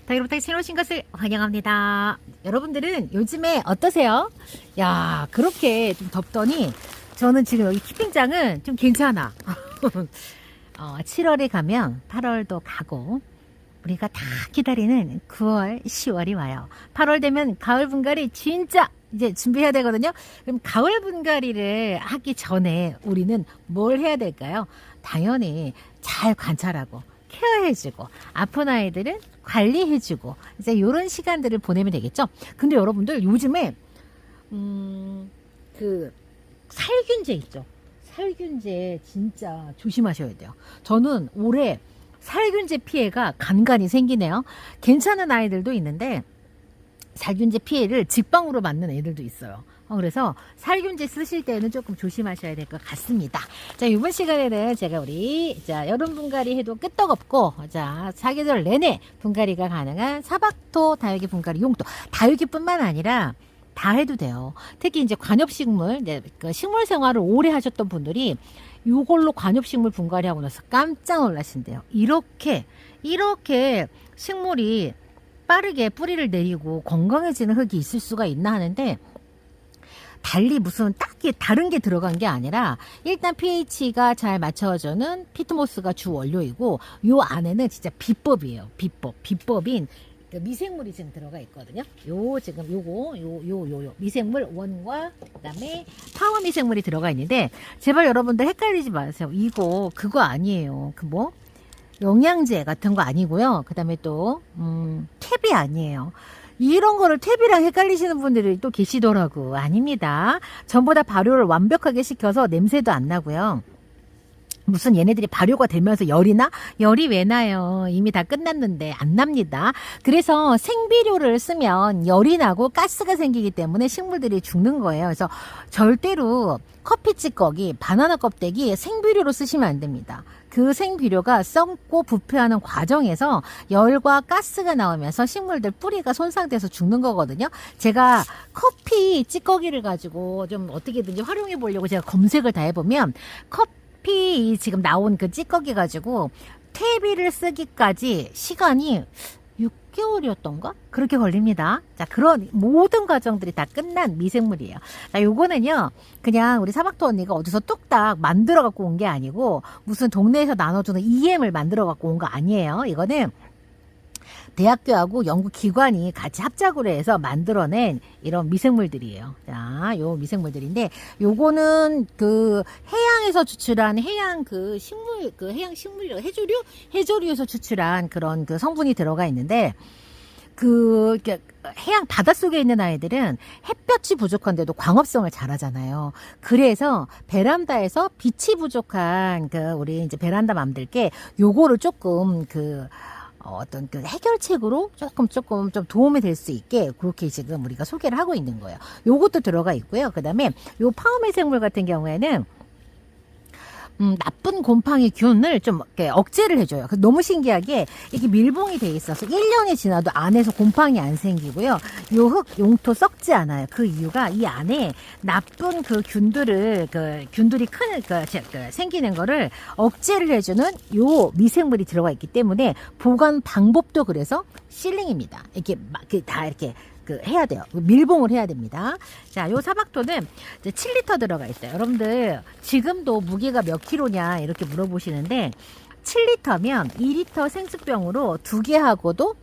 다이로부터 새로 오신 것을 환영합니다. 여러분들은 요즘에 어떠세요? 야, 그렇게 좀 덥더니 저는 지금 여기 키핑장은 좀 괜찮아. 7월에 가면 8월도 가고 우리가 다 기다리는 9월, 10월이 와요. 8월 되면 가을 분갈이 진짜 이제 준비해야 되거든요. 그럼 가을 분갈이를 하기 전에 우리는 뭘 해야 될까요? 당연히 잘 관찰하고 케어해주고 아픈 아이들은 관리해주고 이제 이런 시간들을 보내면 되겠죠. 근데 여러분들 요즘에 그 살균제 있죠. 살균제 진짜 조심하셔야 돼요. 저는 올해 살균제 피해가 간간히 생기네요. 괜찮은 아이들도 있는데 살균제 피해를 직방으로 맞는 애들도 있어요. 그래서 살균제 쓰실 때는 조금 조심하셔야 될 것 같습니다. 자, 이번 시간에는 제가 여름 분갈이 해도 끄떡없고, 사계절 내내 분갈이가 가능한 사박토 다육이 분갈이 용도. 다육이뿐만 아니라 다 해도 돼요. 특히 이제 관엽식물, 그 식물 생활을 오래 하셨던 분들이 이걸로 관엽식물 분갈이하고 나서 깜짝 놀라신대요. 이렇게 식물이 빠르게 뿌리를 내리고 건강해지는 흙이 있을 수가 있나 하는데, 달리 무슨 딱히 다른 게 들어간 게 아니라 일단 pH가 잘 맞춰주는 피트모스가 주 원료이고 요 안에는 진짜 비법이에요. 비법인 그 미생물이 지금 들어가 있거든요. 요거 미생물 원과 그다음에 파워 미생물이 들어가 있는데 제발 여러분들 헷갈리지 마세요. 이거 그거 아니에요. 영양제 같은 거 아니고요. 그다음에 또 탭이 아니에요. 이런 거를 탭이랑 헷갈리시는 분들이 또 계시더라고. 아닙니다. 전부 다 발효를 완벽하게 시켜서 냄새도 안 나고요. 무슨 얘네들이 발효가 되면서 열이 나? 열이 왜 나요? 이미 다 끝났는데 안 납니다. 그래서 생비료를 쓰면 열이 나고 가스가 생기기 때문에 식물들이 죽는 거예요. 그래서 절대로 커피 찌꺼기, 바나나 껍데기 생비료로 쓰시면 안 됩니다. 그 생비료가 썩고 부패하는 과정에서 열과 가스가 나오면서 식물들 뿌리가 손상돼서 죽는 거거든요. 제가 커피 찌꺼기를 가지고 좀 어떻게든지 활용해 보려고 제가 검색을 다 해보면 커피 지금 나온 그 찌꺼기 가지고 퇴비를 쓰기까지 시간이 6개월이었던가? 그렇게 걸립니다. 자, 그런 모든 과정들이 다 끝난 미생물이에요. 자, 요거는요, 그냥 우리 사박토 언니가 어디서 뚝딱 만들어 갖고 온 게 아니고, 무슨 동네에서 나눠주는 EM을 만들어 갖고 온 거 아니에요. 이거는 대학교하고 연구기관이 같이 합작으로 해서 만들어낸 이런 미생물들이에요. 자, 요 미생물들인데, 요거는 그 해양에서 추출한 해양 해조류에서 추출한 그런 그 성분이 들어가 있는데, 해양 바닷속에 있는 아이들은 햇볕이 부족한데도 광합성을 잘하잖아요. 그래서 베란다에서 빛이 부족한 우리 이제 베란다 맘들께 요거를 조금 어떤 해결책으로 조금 좀 도움이 될 수 있게 그렇게 지금 우리가 소개를 하고 있는 거예요. 요것도 들어가 있고요. 그 다음에 요 파워메 생물 같은 경우에는 나쁜 곰팡이 균을 좀 이렇게 억제를 해줘요. 너무 신기하게 이게 밀봉이 돼 있어서 1년이 지나도 안에서 곰팡이 안 생기고요. 요 흙 용토 썩지 않아요. 그 이유가 이 안에 나쁜 균들이 생기는 거를 억제를 해주는 요 미생물이 들어가 있기 때문에 보관 방법도 그래서 실링입니다. 이렇게 다 이렇게 해야 돼요. 밀봉을 해야 됩니다. 자, 요 사박토는 이제 7리터 들어가 있어요. 여러분들 지금도 무게가 몇 킬로냐 이렇게 물어보시는데 7리터면 2리터 생수병으로 2개하고도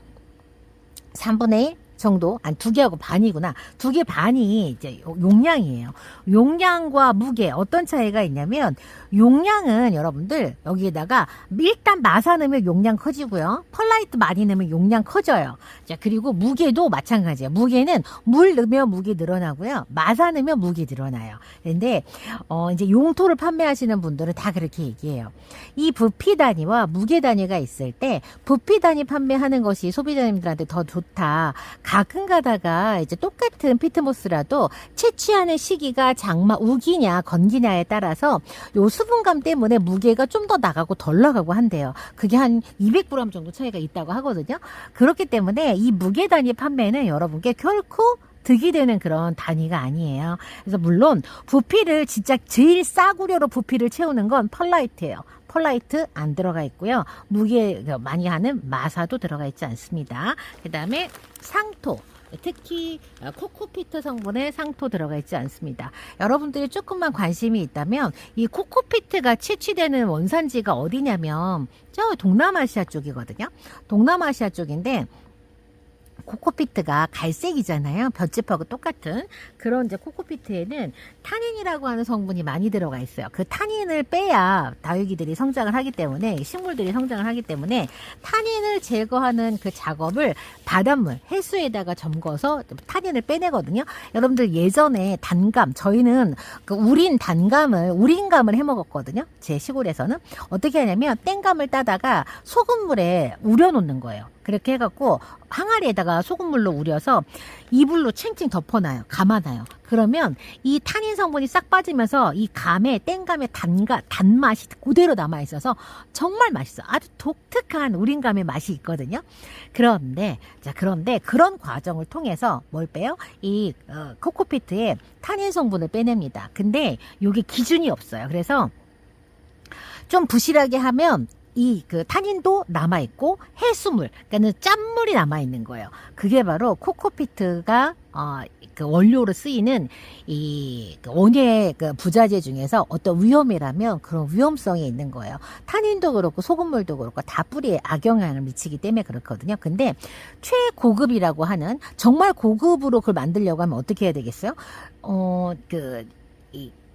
3분의 1 정도, 2개하고 반이구나. 2개 반이 이제 용량이에요. 용량과 무게 어떤 차이가 있냐면 용량은 여러분들 여기에다가 일단 마사 넣으면 용량 커지고요. 펄라이트 많이 넣으면 용량 커져요. 자, 그리고 무게도 마찬가지예요. 무게는 물 넣으면 무게 늘어나고요. 마사 넣으면 무게 늘어나요. 근데 이제 용토를 판매하시는 분들은 다 그렇게 얘기해요. 이 부피 단위와 무게 단위가 있을 때 부피 단위 판매하는 것이 소비자님들한테 더 좋다. 가끔 가다가 이제 똑같은 피트모스라도 채취하는 시기가 장마 우기냐 건기냐에 따라서 요 수분감 때문에 무게가 좀 더 나가고 덜 나가고 한대요. 그게 한 200g 정도 차이가 있다고 하거든요. 그렇기 때문에 이 무게 단위 판매는 여러분께 결코 득이 되는 그런 단위가 아니에요. 그래서 물론 부피를 진짜 제일 싸구려로 부피를 채우는 건 펄라이트예요. 펄라이트 안 들어가 있고요. 무게 많이 하는 마사도 들어가 있지 않습니다. 그 다음에 상토. 특히 코코피트 성분의 상토 들어가 있지 않습니다. 여러분들이 조금만 관심이 있다면 이 코코피트가 채취되는 원산지가 어디냐면 저 동남아시아 쪽이거든요. 동남아시아 쪽인데 코코피트가 갈색이잖아요. 볏짚하고 똑같은 그런 이제 코코피트에는 타닌이라고 하는 성분이 많이 들어가 있어요. 그 타닌을 빼야 다육이들이 성장을 하기 때문에 식물들이 성장을 하기 때문에 타닌을 제거하는 그 작업을 바닷물, 해수에다가 잠궈서 타닌을 빼내거든요. 여러분들 예전에 단감, 저희는 그 우린감을 해 먹었거든요. 제 시골에서는 어떻게 하냐면 땡감을 따다가 소금물에 우려 놓는 거예요. 그렇게 해갖고 항아리에다가 소금물로 우려서 이불로 챙챙 덮어놔요. 감아놔요. 그러면 이 타닌 성분이 싹 빠지면서 이 땡감의 단맛이 그대로 남아있어서 정말 맛있어. 아주 독특한 우린감의 맛이 있거든요. 그런데 그런 과정을 통해서 뭘 빼요? 이 코코피트에 타닌 성분을 빼냅니다. 근데 이게 기준이 없어요. 그래서 좀 부실하게 하면 그 타닌도 남아있고 해수물, 그러니까 짠물이 남아있는 거예요. 그게 바로 코코피트가 그 원료로 쓰이는 그 원예 그 부자재 중에서 어떤 위험이라면 그런 위험성이 있는 거예요. 타닌도 그렇고 소금물도 그렇고 다 뿌리에 악영향을 미치기 때문에 그렇거든요. 근데 최고급이라고 하는 정말 고급으로 그걸 만들려고 하면 어떻게 해야 되겠어요?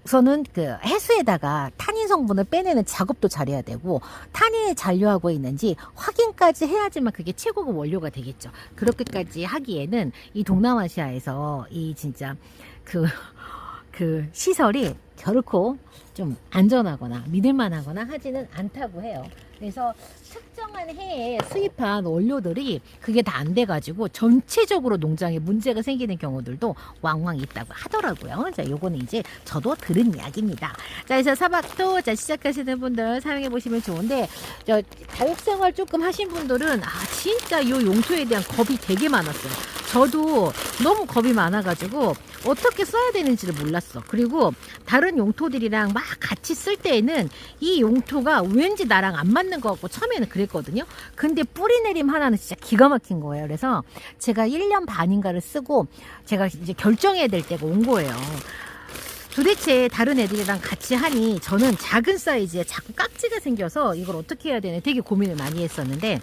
우선은 그 해수에다가 타닌 성분을 빼내는 작업도 잘해야 되고 타닌이 잔류하고 있는지 확인까지 해야지만 그게 최고급 원료가 되겠죠. 그렇게까지 하기에는 이 동남아시아에서 이 진짜 그 시설이 결코 좀 안전하거나 믿을만하거나 하지는 않다고 해요. 그래서 특정한 해에 수입한 원료들이 그게 다 안 돼가지고 전체적으로 농장에 문제가 생기는 경우들도 왕왕 있다고 하더라고요. 자, 요거는 이제 저도 들은 이야기입니다. 자, 그래서 사박토 시작하시는 분들 사용해 보시면 좋은데, 다육생활 조금 하신 분들은 진짜 요 용토에 대한 겁이 되게 많았어요. 저도 너무 겁이 많아가지고 어떻게 써야 되는지를 몰랐어. 그리고 다른 용토들이랑 막 같이 쓸 때에는 이 용토가 왠지 나랑 안 맞는 것 같고 처음에는 그랬거든요. 근데 뿌리 내림 하나는 진짜 기가 막힌 거예요. 그래서 제가 1년 반인가를 쓰고 제가 이제 결정해야 될 때가 온 거예요. 도대체 다른 애들이랑 같이 하니 저는 작은 사이즈에 자꾸 깍지가 생겨서 이걸 어떻게 해야 되나 되게 고민을 많이 했었는데,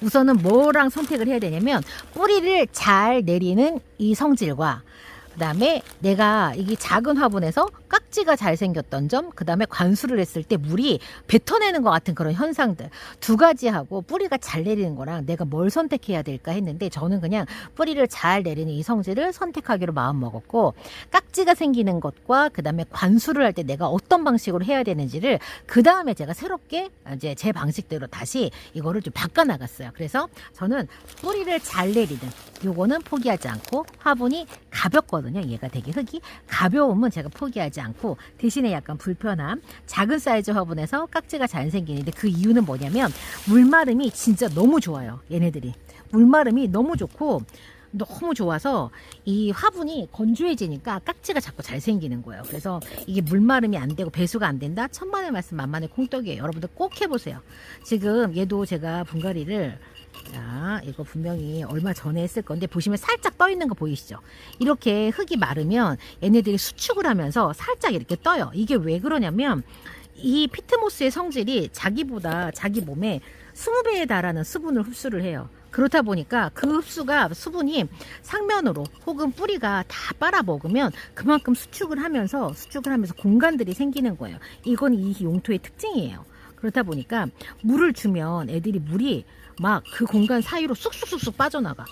우선은 뭐랑 선택을 해야 되냐면 뿌리를 잘 내리는 이 성질과 그 다음에 내가 이게 작은 화분에서 깍지가 잘 생겼던 점, 그 다음에 관수를 했을 때 물이 뱉어내는 것 같은 그런 현상들 두 가지 하고 뿌리가 잘 내리는 거랑 내가 뭘 선택해야 될까 했는데, 저는 그냥 뿌리를 잘 내리는 이 성질을 선택하기로 마음 먹었고, 깍지가 생기는 것과 그 다음에 관수를 할 때 내가 어떤 방식으로 해야 되는지를 그 다음에 제가 새롭게 이제 제 방식대로 다시 이거를 좀 바꿔나갔어요. 그래서 저는 뿌리를 잘 내리는 요거는 포기하지 않고, 화분이 가볍거든요. 얘가 되게 흙이 가벼우면 제가 포기하지 않고, 대신에 약간 불편함, 작은 사이즈 화분에서 깍지가 잘 생기는데 그 이유는 뭐냐면 물마름이 진짜 너무 좋아요. 얘네들이 물마름이 너무 좋고 너무 좋아서 이 화분이 건조해지니까 깍지가 자꾸 잘 생기는 거예요. 그래서 이게 물마름이 안 되고 배수가 안 된다? 천만의 말씀 만만의 콩떡이에요. 여러분들 꼭 해보세요. 지금 얘도 제가 분갈이를, 자, 이거 분명히 얼마 전에 했을 건데 보시면 살짝 떠 있는 거 보이시죠? 이렇게 흙이 마르면 얘네들이 수축을 하면서 살짝 이렇게 떠요. 이게 왜 그러냐면 이 피트모스의 성질이 자기보다 자기 몸에 20배에 달하는 수분을 흡수를 해요. 그렇다 보니까 그 수분이 상면으로 혹은 뿌리가 다 빨아먹으면 그만큼 수축을 하면서 공간들이 생기는 거예요. 이건 이 용토의 특징이에요. 그렇다 보니까 물을 주면 애들이 물이 막 그 공간 사이로 쑥쑥쑥쑥 빠져나가.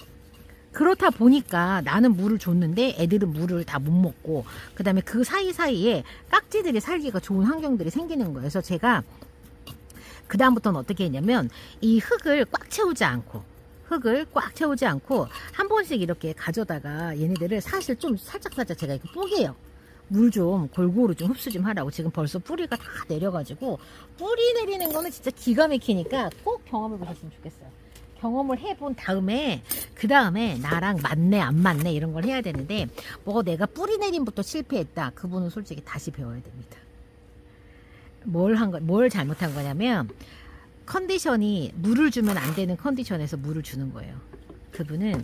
그렇다 보니까 나는 물을 줬는데 애들은 물을 다 못 먹고, 그 다음에 그 사이사이에 깍지들이 살기가 좋은 환경들이 생기는 거예요. 그래서 제가 그 다음부터는 어떻게 했냐면 이 흙을 꽉 채우지 않고 한 번씩 이렇게 가져다가 얘네들을 사실 좀 살짝 제가 이렇게 뽀개요. 물 좀 골고루 좀 흡수 좀 하라고. 지금 벌써 뿌리가 다 내려가지고, 뿌리 내리는 거는 진짜 기가 막히니까 꼭 경험해 보셨으면 좋겠어요. 경험을 해본 다음에 그 다음에 나랑 맞네 안 맞네 이런 걸 해야 되는데 뭐 내가 뿌리 내림부터 실패했다. 그분은 솔직히 다시 배워야 됩니다. 뭘 잘못한 거냐면 컨디션이 물을 주면 안 되는 컨디션에서 물을 주는 거예요. 그분은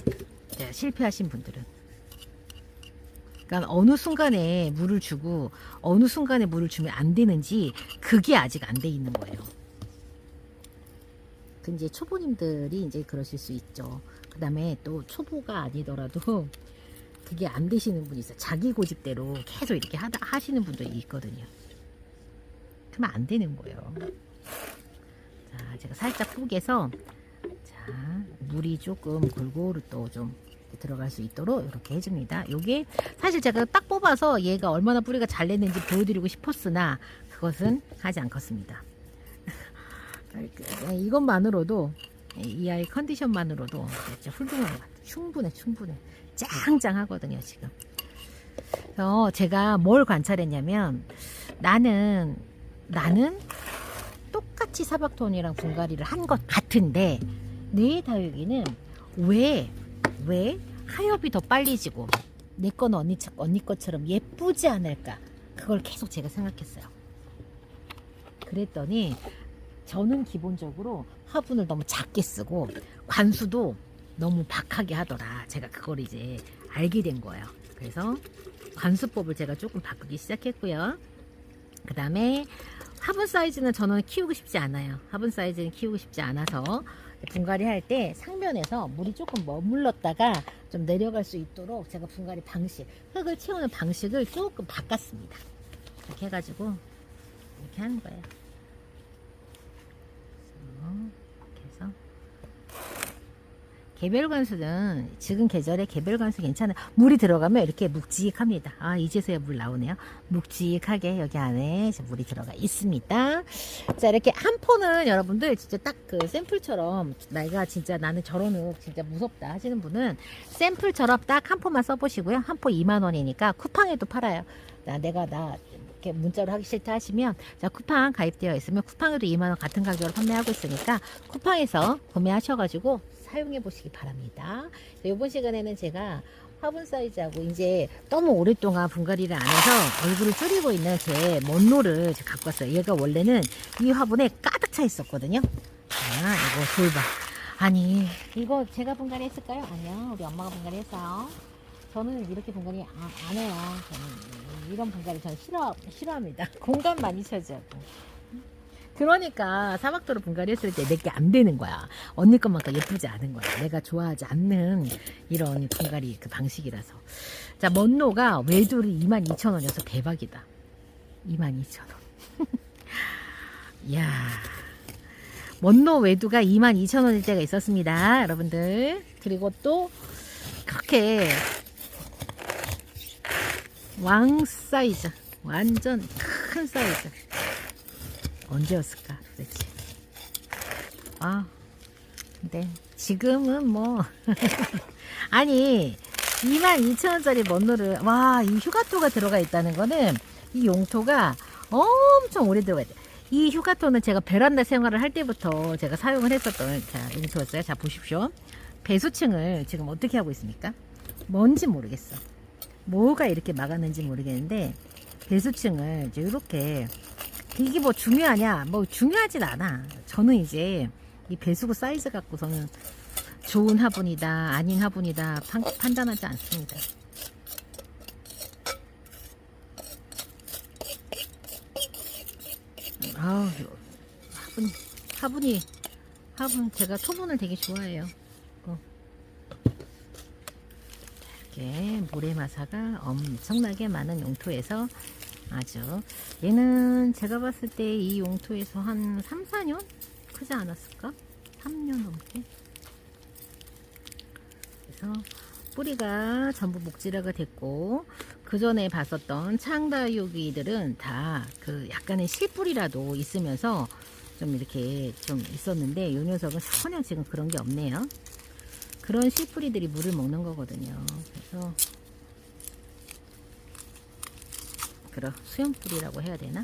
실패하신 분들은. 그러니까 어느 순간에 물을 주고 어느 순간에 물을 주면 안 되는지 그게 아직 안 돼 있는 거예요. 그 이제 초보님들이 이제 그러실 수 있죠. 그 다음에 또 초보가 아니더라도 그게 안 되시는 분이 있어요. 자기 고집대로 계속 이렇게 하시는 분들이 있거든요. 그러면 안 되는 거예요. 자, 제가 살짝 뽀개서 자, 물이 조금 골고루 또 좀 들어갈 수 있도록 이렇게 해줍니다. 요게 사실 제가 딱 뽑아서 얘가 얼마나 뿌리가 잘 냈는지 보여드리고 싶었으나 그것은 하지 않겠습니다. 이것만으로도 이 아이 컨디션만으로도 진짜 훌륭한 것 같아요. 충분해 짱짱하거든요 지금. 그래서 제가 뭘 관찰했냐면 나는 똑같이 사박톤이랑 분갈이를 한 것 같은데 내 다육이는 왜 하엽이 더 빨리 지고 내 거는 언니 것처럼 예쁘지 않을까. 그걸 계속 제가 생각했어요. 그랬더니 저는 기본적으로 화분을 너무 작게 쓰고 관수도 너무 박하게 하더라. 제가 그걸 이제 알게 된 거예요. 그래서 관수법을 제가 조금 바꾸기 시작했고요. 그 다음에 화분 사이즈는 저는 키우고 싶지 않아요. 화분 사이즈는 키우고 싶지 않아서 분갈이 할 때 상면에서 물이 조금 머물렀다가 좀 내려갈 수 있도록 제가 분갈이 방식, 흙을 채우는 방식을 조금 바꿨습니다. 이렇게 해가지고 이렇게 하는 거예요. 이렇게 해서 개별 관수는 지금 계절에 개별 관수 괜찮아요. 물이 들어가면 이렇게 묵직합니다. 아, 이제서야 물 나오네요. 묵직하게 여기 안에 물이 들어가 있습니다. 자, 이렇게 한 포는 여러분들 진짜 딱 그 샘플처럼 내가 진짜 나는 저런 흙 진짜 무섭다 하시는 분은 샘플처럼 딱 한 포만 써보시고요. 한 포 2만 원이니까 쿠팡에도 팔아요. 나 이렇게 문자로 하기 싫다 하시면 자, 쿠팡 가입되어 있으면 쿠팡에도 2만 원 같은 가격으로 판매하고 있으니까 쿠팡에서 구매하셔가지고 사용해 보시기 바랍니다. 이번 시간에는 제가 화분 사이즈하고 이제 너무 오랫동안 분갈이를 안 해서 얼굴을 줄이고 있는 제 먼노를 갖고 왔어요. 얘가 원래는 이 화분에 가득 차 있었거든요. 자, 이거 돌봐. 아니, 이거 제가 분갈이 했을까요? 아니요, 우리 엄마가 분갈이 했어요. 저는 이렇게 분갈이 안 해요. 저는 이런 분갈이 저는 싫어합니다. 공간 많이 차지하고. 그러니까 사막도로 분갈이 했을 때 내게 안 되는 거야. 언니 것만큼 예쁘지 않은 거야. 내가 좋아하지 않는 이런 분갈이 그 방식이라서. 자, 먼노가 외도를 22,000원이어서 대박이다. 22,000원. 이야. 먼노 외두가 22,000원일 때가 있었습니다. 여러분들. 그리고 또 그렇게 왕 사이즈. 완전 큰 사이즈. 언제였을까 도대체. 아, 근데 지금은 뭐 아니 22,000원짜리 먼노를 와, 이 휴가토가 들어가 있다는 거는 이 용토가 엄청 오래 들어가야 돼. 이 휴가토는 제가 베란다 생활을 할 때부터 제가 사용을 했었던 용토였어요. 자, 보십시오. 배수층을 지금 어떻게 하고 있습니까? 뭔지 모르겠어. 뭐가 이렇게 막았는지 모르겠는데 배수층을 이제 이렇게, 이게 뭐 중요하냐? 뭐 중요하진 않아. 저는 이제 이 배수구 사이즈 갖고서는 좋은 화분이다, 아닌 화분이다 판단하지 않습니다. 아우, 화분 제가 토분을 되게 좋아해요. 이렇게 모래마사가 엄청나게 많은 용토에서 아주, 얘는 제가 봤을 때 이 용토에서 한 3, 4년? 크지 않았을까? 3년 넘게. 그래서 뿌리가 전부 목질화가 됐고, 그 전에 봤었던 창다육이들은 다 그 약간의 실뿌리라도 있으면서 좀 이렇게 좀 있었는데, 요 녀석은 전혀 지금 그런 게 없네요. 그런 실뿌리들이 물을 먹는 거거든요. 그래서 그런 수염뿌리라고 해야 되나?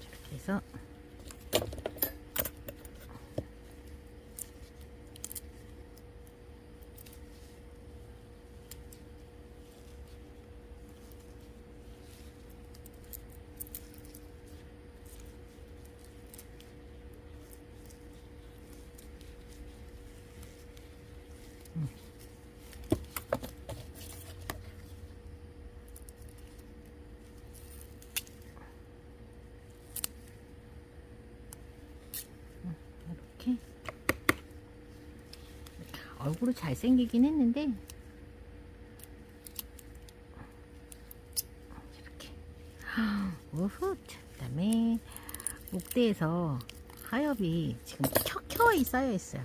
이렇게 해서 얼굴이 잘생기긴 했는데 이렇게 우후. 그 다음에 목대에서 하엽이 지금 켜켜이 쌓여 있어요.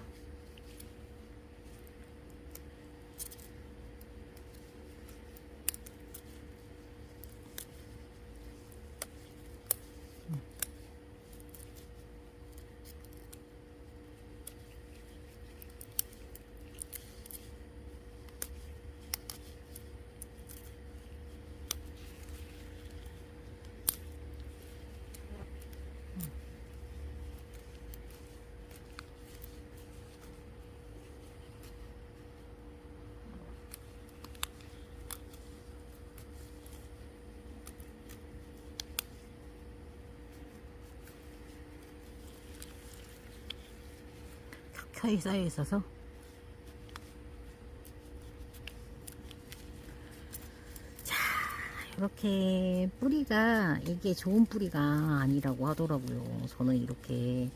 켜켜이 쌓여 있어서 자, 이렇게 뿌리가 이게 좋은 뿌리가 아니라고 하더라고요. 저는 이렇게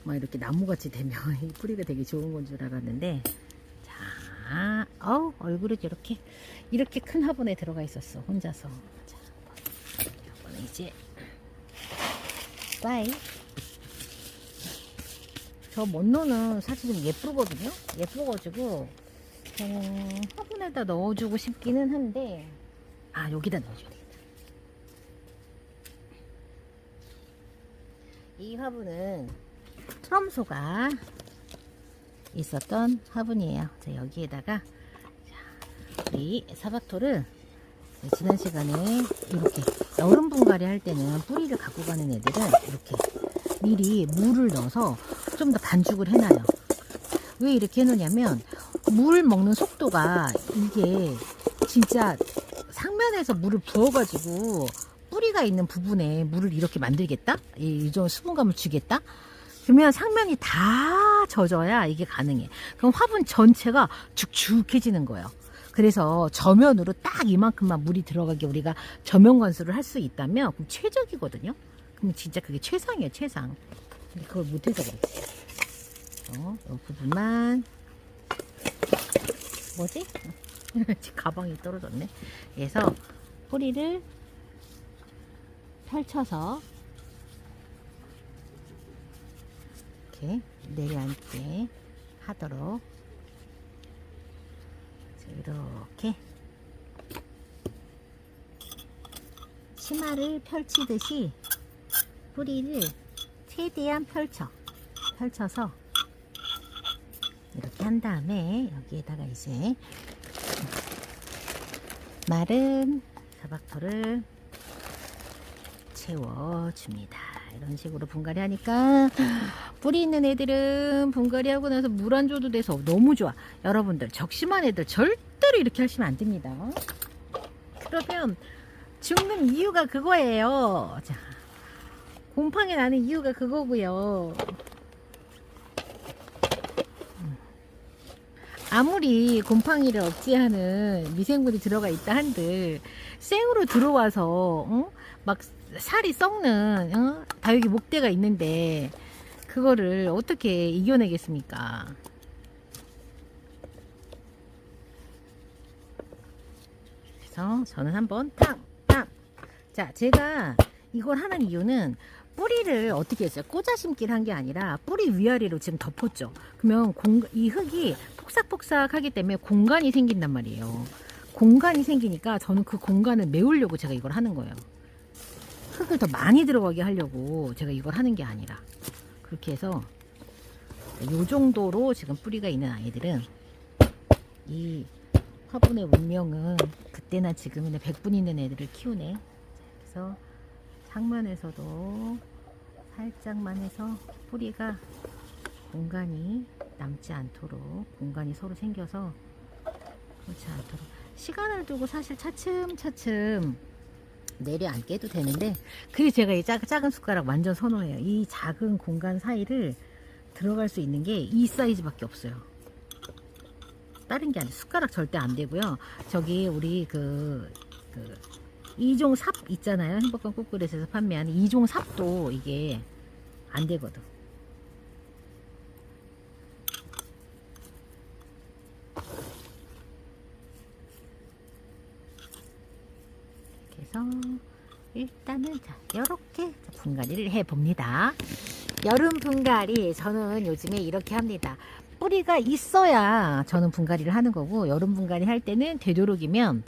막 이렇게 나무같이 되면 이 뿌리가 되게 좋은 건 줄 알았는데, 자, 얼굴이 이렇게 큰 화분에 들어가 있었어, 혼자서. 자, 이번에 이제 빠이. 저 먼로는 사실 좀 예쁘거든요. 예뻐가지고 저는 화분에다 넣어주고 싶기는 한데, 여기다 넣어줘야 되겠다. 이 화분은 트럼소가 있었던 화분이에요. 자, 여기에다가 우리 사바토를 지난 시간에 이렇게 여름 분갈이 할 때는 뿌리를 갖고 가는 애들은 이렇게 미리 물을 넣어서 좀 더 반죽을 해놔요. 왜 이렇게 해놓냐면 물 먹는 속도가 이게 진짜 상면에서 물을 부어가지고 뿌리가 있는 부분에 물을 이렇게 만들겠다? 이 정도 수분감을 주겠다? 그러면 상면이 다 젖어야 이게 가능해. 그럼 화분 전체가 축축해지는 거예요. 그래서 저면으로 딱 이만큼만 물이 들어가게 우리가 저면 관수를 할 수 있다면 그럼 최적이거든요. 그럼 진짜 그게 최상이에요, 최상. 근데 그걸 못해서 그렇지. 이 부분만 뭐지? 가방이 떨어졌네. 그래서 뿌리를 펼쳐서 이렇게 내려앉게 하도록, 이렇게 치마를 펼치듯이 뿌리를 최대한 펼쳐서 이렇게 한 다음에 여기에다가 이제 마른 사바토를 채워줍니다. 이런 식으로 분갈이 하니까 뿌리 있는 애들은 분갈이 하고 나서 물 안 줘도 돼서 너무 좋아. 여러분들 적심한 애들 절대로 이렇게 하시면 안 됩니다. 그러면 죽는 이유가 그거예요. 자, 곰팡이 나는 이유가 그거고요. 아무리 곰팡이를 억제하는 미생물이 들어가 있다 한들 생으로 들어와서 막 살이 썩는 다육이 목대가 있는데 그거를 어떻게 이겨내겠습니까? 그래서 저는 한번 자, 제가 이걸 하는 이유는 뿌리를 어떻게 했어요? 꽂아 심기를 한 게 아니라 뿌리 위아래로 지금 덮었죠. 그러면 이 흙이 폭삭폭삭하기 때문에 공간이 생긴단 말이에요. 공간이 생기니까 저는 그 공간을 메우려고 제가 이걸 하는 거예요. 흙을 더 많이 들어가게 하려고 제가 이걸 하는 게 아니라, 그렇게 해서 이 정도로 지금 뿌리가 있는 아이들은 이 화분의 운명은 그때나 지금이나 100분 있는 애들을 키우네. 그래서 상면에서도 살짝만 해서 뿌리가 공간이 남지 않도록, 공간이 서로 생겨서 그렇지 않도록 시간을 두고 사실 차츰차츰 내려앉게 해도 되는데, 그래서 제가 이 작은 숟가락 완전 선호해요. 이 작은 공간 사이를 들어갈 수 있는 게 이 사이즈밖에 없어요. 다른 게 아니에요. 숟가락 절대 안 되고요. 저기 우리 이종 삽 있잖아요. 행복한 꽃그릇에서 판매하는 이종 삽도 이게 안 되거든. 그래서 일단은 자 이렇게 분갈이를 해 봅니다. 여름 분갈이 저는 요즘에 이렇게 합니다. 뿌리가 있어야 저는 분갈이를 하는 거고, 여름 분갈이 할 때는 되도록이면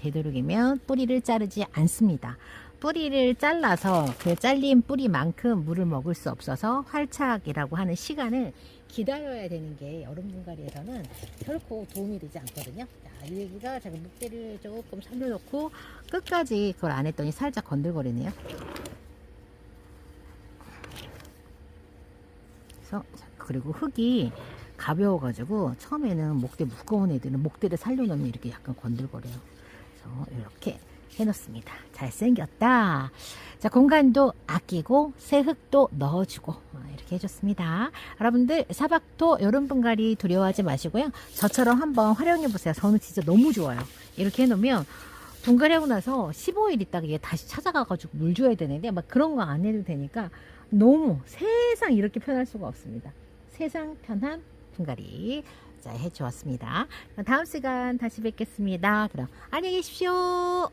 뿌리를 자르지 않습니다. 뿌리를 잘라서 그 잘린 뿌리만큼 물을 먹을 수 없어서 활착이라고 하는 시간을 기다려야 되는 게 여름 분갈이에서는 결코 도움이 되지 않거든요. 자, 이 얘기가 제가 목대를 조금 살려놓고 끝까지 그걸 안 했더니 살짝 건들거리네요. 그래서 그리고 흙이 가벼워가지고 처음에는 목대 무거운 애들은 목대를 살려놓으면 이렇게 약간 건들거려요. 그래서 이렇게 해놓습니다. 잘생겼다. 자, 공간도 아끼고 새 흙도 넣어주고 이렇게 해줬습니다. 여러분들 사박토 여름 분갈이 두려워하지 마시고요. 저처럼 한번 활용해 보세요. 저는 진짜 너무 좋아요. 이렇게 해놓으면 분갈이하고 나서 15일 있다가 얘 다시 찾아가가지고 물 줘야 되는데 막 그런 거 안 해도 되니까 너무 세상 이렇게 편할 수가 없습니다. 세상 편한 분갈이 자 해주었습니다. 다음 시간 다시 뵙겠습니다. 그럼 안녕히 계십시오.